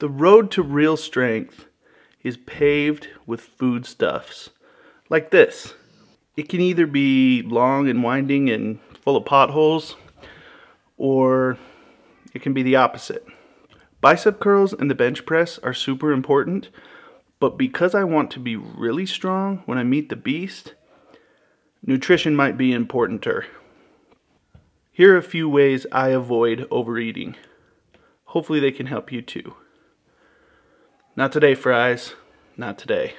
The road to real strength is paved with foodstuffs like this. It can either be long and winding and full of potholes, or it can be the opposite. Bicep curls and the bench press are super important, but because I want to be really strong when I meet the beast, nutrition might be importanter. Here are a few ways I avoid overeating. Hopefully they can help you too. Not today, fries. Not today.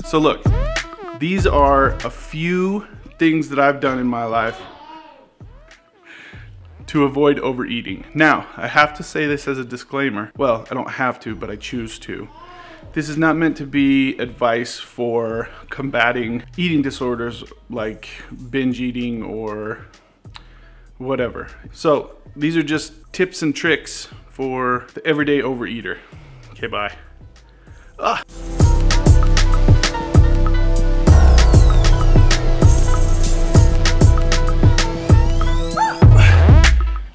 So look, these are a few things that I've done in my life to avoid overeating. Now, I have to say this as a disclaimer. Well, I don't have to, but I choose to. This is not meant to be advice for combating eating disorders like binge eating or whatever. So these are just tips and tricks for the everyday overeater. Okay, bye.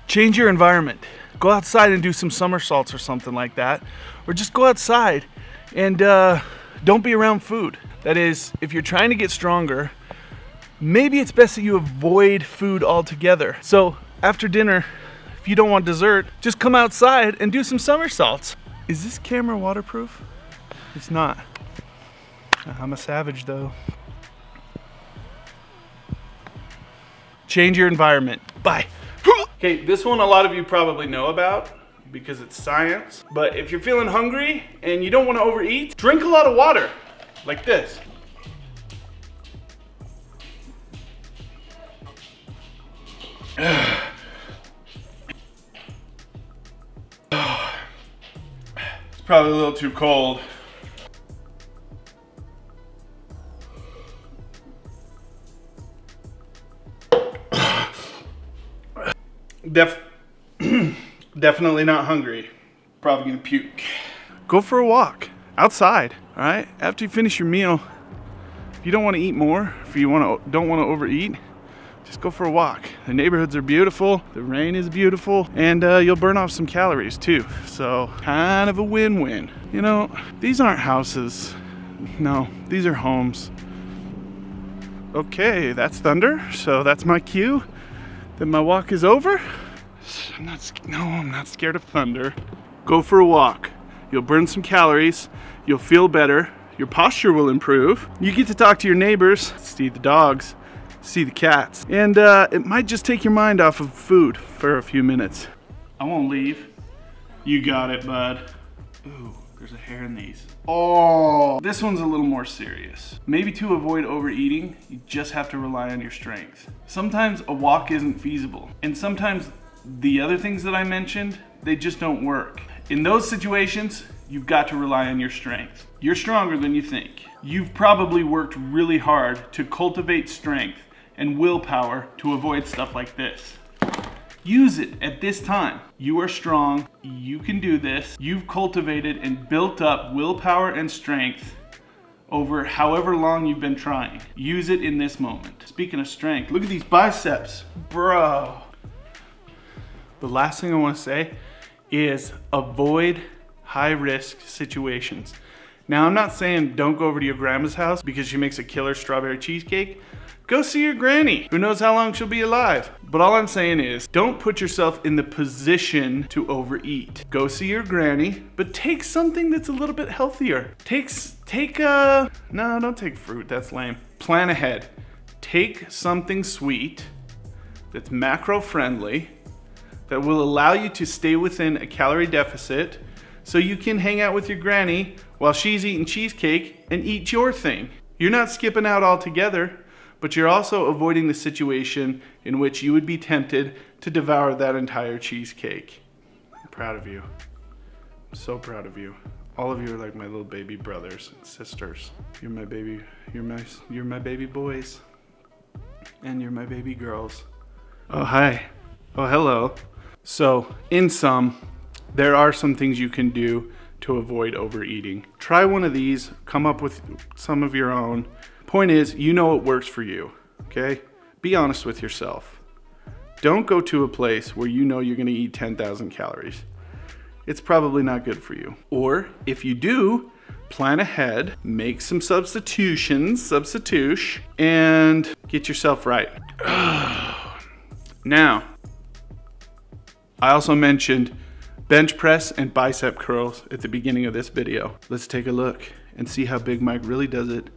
Change your environment. Go outside and do some somersaults or something like that. Or just go outside and don't be around food. That is, if you're trying to get stronger, maybe it's best that you avoid food altogether. So after dinner, if you don't want dessert, just come outside and do some somersaults. Is this camera waterproof? It's not. I'm a savage though. Change your environment. Bye. Okay, this one a lot of you probably know about because it's science. But if you're feeling hungry and you don't want to overeat, drink a lot of water, like this. It's probably a little too cold. Definitely not hungry. Probably gonna puke. Go for a walk outside, all right? After you finish your meal, if you don't want to eat more, if you don't want to overeat, just go for a walk. The neighborhoods are beautiful, the rain is beautiful, and you'll burn off some calories too. So kind of a win-win. You know, these aren't houses. No, these are homes. Okay, that's thunder, so that's my cue that my walk is over. I'm not scared of thunder. Go for a walk. You'll burn some calories. You'll feel better. Your posture will improve. You get to talk to your neighbors, see the dogs, see the cats. And it might just take your mind off of food for a few minutes. I won't leave. You got it, bud. Ooh, there's a hair in these. Oh, this one's a little more serious. Maybe to avoid overeating, you just have to rely on your strength. Sometimes a walk isn't feasible. And sometimes the other things that I mentioned, they just don't work. In those situations, you've got to rely on your strength. You're stronger than you think. You've probably worked really hard to cultivate strength and willpower to avoid stuff like this. Use it at this time. You are strong, you can do this. You've cultivated and built up willpower and strength over however long you've been trying. Use it in this moment. Speaking of strength, look at these biceps, bro. The last thing I want to say is avoid high-risk situations. Now, I'm not saying don't go over to your grandma's house because she makes a killer strawberry cheesecake. Go see your granny. Who knows how long she'll be alive? But all I'm saying is don't put yourself in the position to overeat. Go see your granny, but take something that's a little bit healthier. No, don't take fruit, that's lame. Plan ahead. Take something sweet that's macro-friendly, that will allow you to stay within a calorie deficit so you can hang out with your granny while she's eating cheesecake and eat your thing. You're not skipping out altogether, but you're also avoiding the situation in which you would be tempted to devour that entire cheesecake. I'm proud of you. I'm so proud of you. All of you are like my little baby brothers and sisters. You're my baby, you're my baby boys. And you're my baby girls. Oh, hi. Oh, hello. So, in sum, there are some things you can do to avoid overeating. Try one of these, come up with some of your own. Point is, you know what works for you, okay? Be honest with yourself. Don't go to a place where you know you're gonna eat 10,000 calories. It's probably not good for you. Or if you do, plan ahead, make some substitutions, and get yourself right. Now, I also mentioned bench press and bicep curls at the beginning of this video. Let's take a look and see how Big Mike really does it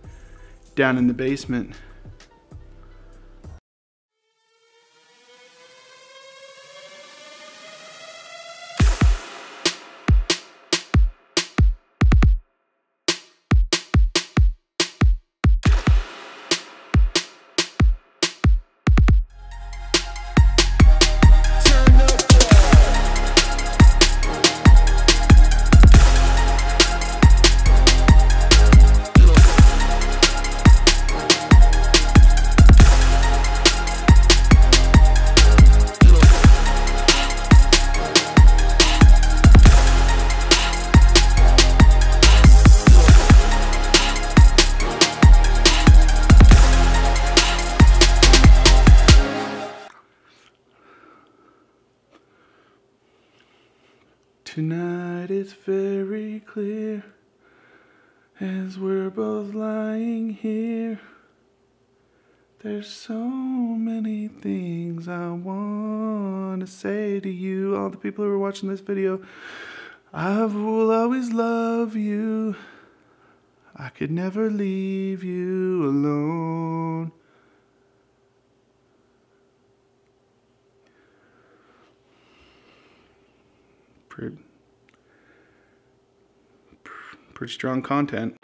down in the basement. Tonight it's very clear as we're both lying here. There's so many things I want to say to you, all the people who are watching this video. I will always love you. I could never leave you alone. Pretty strong content.